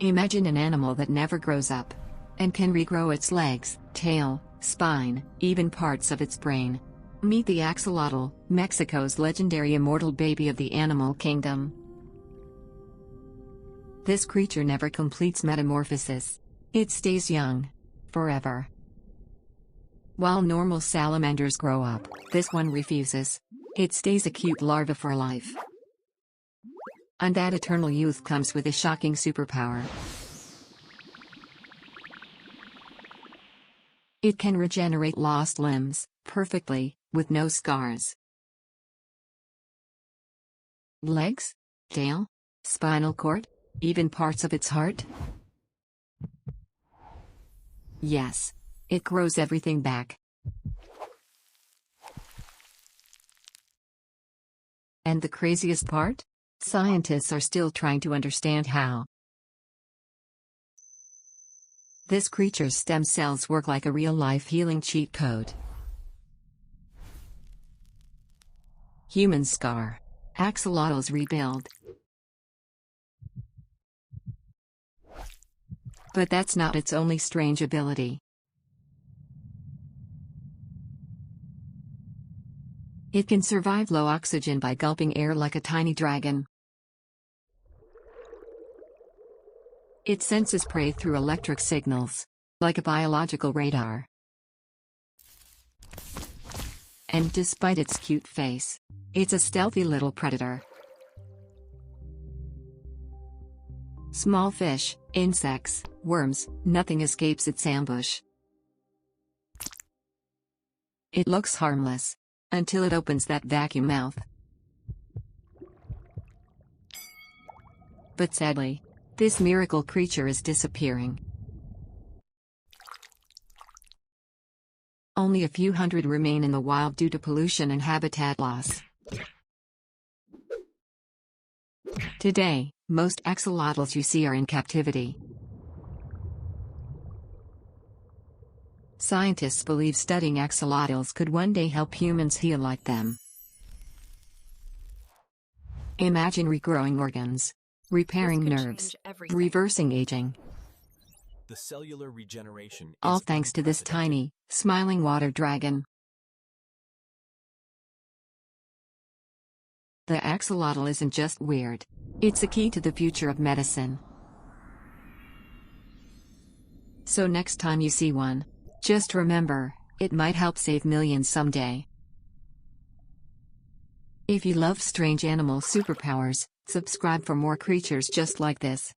Imagine an animal that never grows up and can regrow its legs, tail, spine, even parts of its brain. Meet the axolotl, Mexico's legendary immortal baby of the animal kingdom. This creature never completes metamorphosis. It stays young forever. While normal salamanders grow up, this one refuses. It stays a cute larva for life. And that eternal youth comes with a shocking superpower. It can regenerate lost limbs perfectly, with no scars. Legs, tail, spinal cord, even parts of its heart. Yes, it grows everything back. And the craziest part? Scientists are still trying to understand how. This creature's stem cells work like a real-life healing cheat code. Human scar. Axolotls rebuild. But that's not its only strange ability. It can survive low oxygen by gulping air like a tiny dragon. It senses prey through electric signals, like a biological radar. And despite its cute face, it's a stealthy little predator. Small fish, insects, worms, nothing escapes its ambush. It looks harmless, until it opens that vacuum mouth. But sadly, this miracle creature is disappearing. Only a few hundred remain in the wild due to pollution and habitat loss. Today, most axolotls you see are in captivity. Scientists believe studying axolotls could one day help humans heal like them. Imagine regrowing organs, repairing nerves, reversing aging. The cellular regeneration All is thanks to this unprecedented. tiny, smiling water dragon. The axolotl isn't just weird. It's a key to the future of medicine. So next time you see one, just remember, it might help save millions someday. If you love strange animal superpowers, subscribe for more creatures just like this.